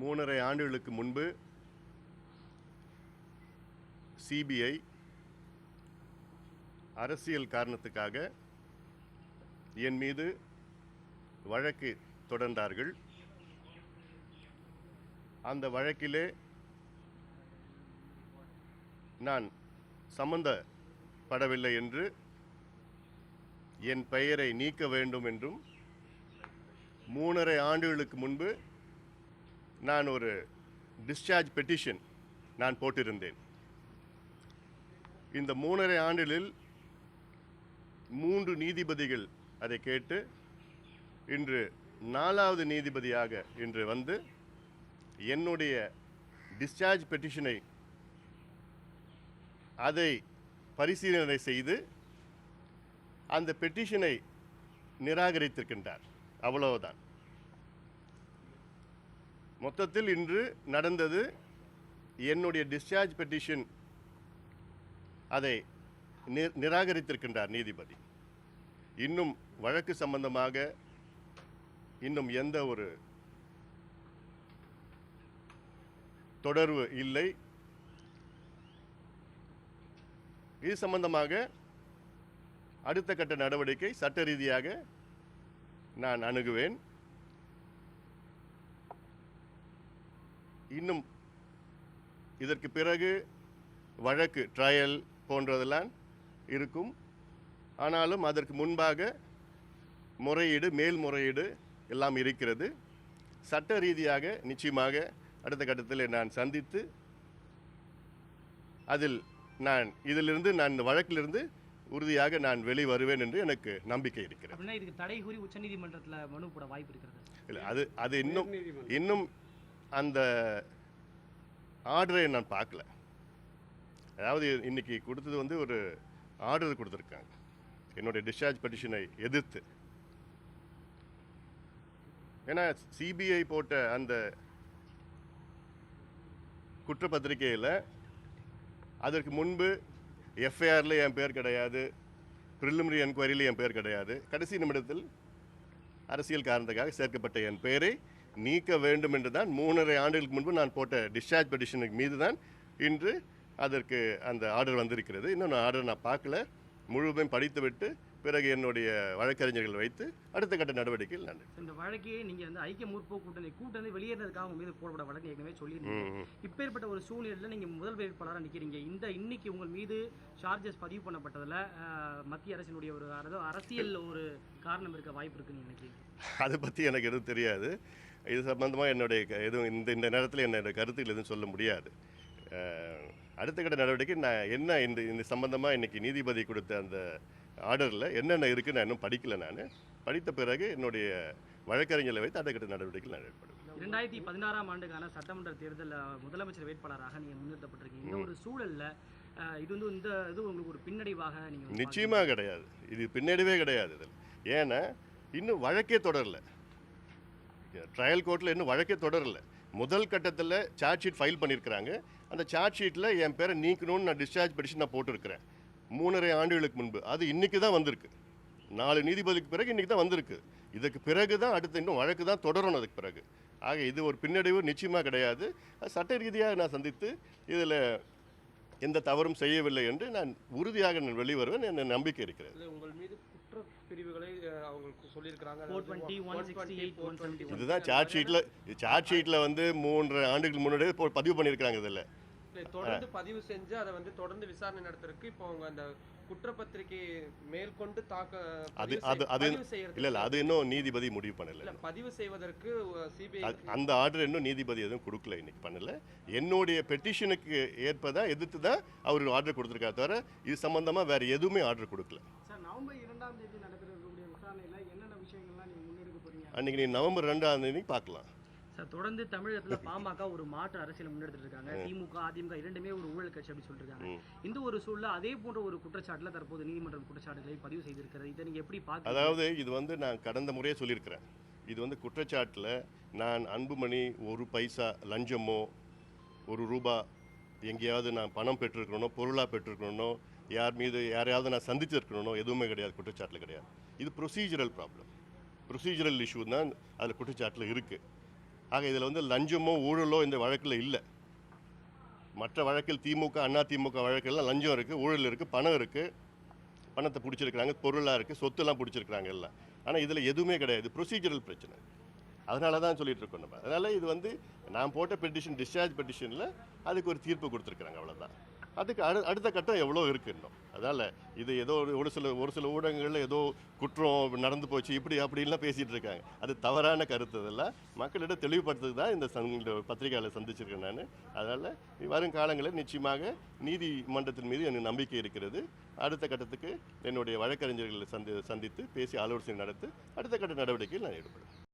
3.5 ஆண்டுகளுக்கு முன்பு சிபிஐ அரசியல் காரணத்துக்காக என் மீது வழக்கு தொடர்ந்தார்கள். அந்த வழக்கிலே நான் சம்பந்தப்படவில்லை என்று, என் பெயரை நீக்க வேண்டும் என்றும் 3.5 ஆண்டுகளுக்கு முன்பு நான் ஒரு டிஸ்சார்ஜ் பெட்டிஷன் நான் போட்டிருந்தேன். இந்த 3.5 ஆண்டுகளில் 3 நீதிபதிகள் அதை கேட்டு இன்று 4வது நீதிபதியாக இன்று வந்து என்னுடைய டிஸ்சார்ஜ் பெட்டிஷனை அதை பரிசீலனை செய்து அந்த பெட்டிஷனை நிராகரித்திருக்கின்றார். அவ்வளவுதான். மொத்தத்தில் இன்று நடந்தது, என்னுடைய டிஸ்சார்ஜ் பெட்டிஷன் அதை நிராகரித்திருக்கின்றார் நீதிபதி. இன்னும் வழக்கு சம்பந்தமாக இன்னும் எந்த ஒரு தொடர்பு இல்லை. இது சம்பந்தமாக அடுத்த கட்ட நடவடிக்கை சட்ட ரீதியாக நான் அணுகுவேன். இன்னும் இதற்கு பிறகு வழக்கு ட்ரையல் போன்றதெல்லாம் இருக்கும். ஆனாலும் அதற்கு முன்பாக முறையீடு, மேல்முறையீடு எல்லாம் இருக்கிறது. சட்ட ரீதியாக நிச்சயமாக அடுத்த கட்டத்தில் நான் சந்தித்து இதிலிருந்து நான் இந்த வழக்கிலிருந்து உறுதியாக நான் வெளிவருவேன் என்று எனக்கு நம்பிக்கை இருக்கிறது. இதுக்கு தடை கூறி உச்சநீதிமன்றத்தில் மனு போட வாய்ப்பு இருக்கிறது. இல்லை, அது இன்னும் அந்த ஆர்டரை நான் பார்க்கல. அதாவது இன்னைக்கு கொடுத்தது ஒரு ஆர்டர் கொடுத்துருக்காங்க என்னுடைய டிஸ்சார்ஜ் பெட்டிஷனை எதிர்த்து. ஏன்னா சிபிஐ போட்ட அந்த குற்றப்பத்திரிகையில் அதற்கு முன்பு எஃப்ஐஆரில் என் பேர் கிடையாது, ப்ரிலிமினரி என்கொயரியில் என் பேர் கிடையாது. கடைசி நிமிடத்தில் அரசியல் காரணத்துக்காக சேர்க்கப்பட்ட என் பெயரை நீக்க வேண்டும் என்று தான் 3.5 ஆண்டுகளுக்கு முன்பு நான் போட்ட டிஸ்சார்ஜ் பெட்டிஷனுக்கு மீது தான் இன்று அதற்கு அந்த ஆர்டர் வந்திருக்கிறது. இன்னும் ஆர்டர் நான் பார்க்கல. முழுவதும் படித்துவிட்டு பிறகு என்னுடைய வழக்கறிஞர்கள் வைத்து அடுத்த கட்ட நடவடிக்கைகள் நான். இந்த வழக்கையே நீங்கள் ஐக்கிய முற்போக்கு கூட்டணி வெளியேறதுக்காக உங்க மீது போடப்பட வழக்கு ஏற்கனவே சொல்லியிருந்தீங்க. இப்பேற்பட்ட ஒரு சூழ்நிலையில் நீங்கள் முதல் வேட்பாளராக நிற்கிறீங்க. இன்னைக்கு உங்கள் மீது சார்ஜஸ் பதிவு பண்ணப்பட்டதில் மத்திய அரசினுடைய ஒரு அரசியல் ஒரு காரணம் இருக்க வாய்ப்பு இருக்குன்னு நினைக்கிறீங்க? அதை பற்றி எனக்கு எதுவும் தெரியாது. இது சம்பந்தமாக என்னுடைய எதுவும் இந்த நேரத்தில் என்னுடைய கருத்துக்கள் எதுவும் சொல்ல முடியாது. அடுத்த கட்ட நடவடிக்கை நான் என்ன இந்த சம்பந்தமாக இன்றைக்கி நீதிபதி கொடுத்த அந்த ஆர்டரில் என்னென்ன இருக்குன்னு நான் இன்னும் படிக்கலை. நான் படித்த பிறகு என்னுடைய வழக்கறிஞர்களை வைத்து அடுத்த கட்ட நடவடிக்கைகள் நான் ஏற்படுவேன். 2016ஆம் ஆண்டுக்கான சட்டமன்ற தேர்தலில் முதலமைச்சர் வேட்பாளராக நீங்கள் முன்னிறுத்தப்பட்டிருக்கீங்க. இந்த ஒரு சூழலில் இது இது உங்களுக்கு ஒரு பின்னடைவாக நீங்கள்? நிச்சயமாக கிடையாது. இது பின்னடைவே கிடையாது. இதில் ஏன்னா இன்னும் வழக்கே தொடரலை. ட்ரையல் கோர்ட்டில் இன்னும் வழக்கே தொடரலை. முதல் கட்டத்தில் சார்ஜ் ஷீட் ஃபைல் பண்ணியிருக்கிறாங்க. அந்த சார்ஜ் ஷீட்டில் என் பேரை நீக்கணும்னு நான் டிஸ்சார்ஜ் பெட்டிஷன் நான் போட்டிருக்கிறேன் 3.5 ஆண்டுகளுக்கு முன்பு. அது இன்றைக்கி தான் வந்திருக்கு. 4 நீதிபதிக்கு பிறகு இன்றைக்கி தான் வந்திருக்கு. இதுக்கு பிறகு தான் அடுத்து இன்னும் வழக்கு தான் தொடரணும் அதுக்கு பிறகு. ஆக இது ஒரு பின்னடைவு நிச்சயமாக கிடையாது. சட்ட ரீதியாக நான் சந்தித்து இதில் எந்த தவறும் செய்யவில்லை என்று நான் உறுதியாக நான் வெளிவருவேன். என் நம்பிக்கை இருக்கிறது. உங்கள் மீது பிரிவுகளை அவங்களுக்கு சொல்லியிருக்கிறாங்க. இதுதான் சார்ஜ் ஷீட்டில் 3.5 ஆண்டுகளுக்கு முன்னாடியே பதிவு பண்ணியிருக்கிறாங்க. இதில் தொடர்ந்து பதிவு செஞ்சு அதை தொடர்ந்து விசாரணை நடத்துறதுக்கு இப்போ அவங்க அந்த குற்றப்பத்திரிகை மேற்கொண்டு இல்ல அது இன்னும் நீதிபதி முடிவு பண்ணல. பதிவு செய்வதற்கு சிபிஐ அந்த ஆர்டர் இன்னும் நீதிபதி எதுவும் கொடுக்கல, இன்னைக்கு பண்ணல. என்னுடைய பெட்டிஷனுக்கு ஏற்பதா எதிர்த்து தான் அவர் ஆர்டர் கொடுத்துருக்காரு தவிர இது சம்பந்தமா வேற எதுவுமே ஆர்டர் கொடுக்கல. நவம்பர் 2ஆம் தேதி நடக்கக்கூடிய விசாரணையில என்னென்ன விஷயங்கள்லாம் நீங்க முன்னெடுக்க போறீங்க? அன்னைக்கு நீ நவம்பர் 2ஆம் தேதி பார்க்கலாம். சார், தொடர்ந்து தமிழகத்தில் பாமக ஒரு மாற்று அரசியல் முன்னெடுத்துட்டு இருக்காங்க. திமுக, அதிமுக இரண்டுமே ஒரு ஊழல் கட்சி அப்படி சொல்லிருக்காங்க. இந்த ஒரு சூழல அதே போன்ற ஒரு குற்றச்சாட்டுல தற்போது நீதிமன்றம் குற்றச்சாட்டுகளை பதிவு செய்திருக்கிறது. இதை நீங்க எப்படி பார்க்க? அதாவது இது நான் கடந்த முறையே சொல்லியிருக்கிறேன். இது குற்றச்சாட்டில் நான் அன்புமணி ஒரு பைசா லஞ்சமோ ஒரு ரூபா எங்கேயாவது நான் பணம் பெற்றிருக்கணும், பொருளாக பெற்றிருக்கணும், யாரையாவது நான் சந்திச்சிருக்கணும், எதுவுமே கிடையாது. குற்றச்சாட்டில் கிடையாது. இது ப்ரொசீஜரல் ப்ராப்ளம், ப்ரொசீஜரல் இஷ்யூ தான் அதில் குற்றச்சாட்டில் இருக்குது. ஆக இதில் வந்து லஞ்சமோ ஊழலோ இந்த வழக்கில் இல்லை. மற்ற வழக்கில் திமுக, அண்ணா திமுக வழக்கெல்லாம் லஞ்சம் இருக்குது, ஊழல் இருக்குது, பணம் இருக்குது, பணத்தை பிடிச்சிருக்கிறாங்க, பொருளாக இருக்குது, சொத்துலாம் பிடிச்சிருக்கிறாங்க எல்லாம். ஆனால் இதில் எதுவுமே கிடையாது, ப்ரொசீஜரல் பிரச்சனை. அதனால தான் சொல்லிட்டு இருக்கோம் நம்ம. அதனால் இது வந்து நான் போட்ட பெட்டிஷன், டிஸ்சார்ஜ் பெட்டிஷனில் அதுக்கு ஒரு தீர்ப்பு கொடுத்துருக்குறாங்க, அவ்வளோதான். அதுக்கு அடுத்த கட்டம் எவ்வளோ இருக்குது இன்னும். அதனால் இது ஏதோ ஒரு சில ஊடகங்களில் ஏதோ குற்றம் நடந்து போச்சு இப்படி அப்படின்லாம் பேசிகிட்டு இருக்காங்க. அது தவறான கருத்து. இதெல்லாம் மக்களிடம் தெளிவுபடுத்துறதுக்கு தான் இந்த பத்திரிகையாளர் சந்திச்சிருக்கேன் நான். அதனால் வரும் காலங்களில் நிச்சயமாக நீதிமன்றத்தின் மீது எனக்கு நம்பிக்கை இருக்கிறது. அடுத்த கட்டத்துக்கு என்னுடைய வழக்கறிஞர்களை சந்தித்து பேசி ஆலோசனை நடத்தி அடுத்த கட்ட நடவடிக்கையில் நான் ஈடுபடுவேன்.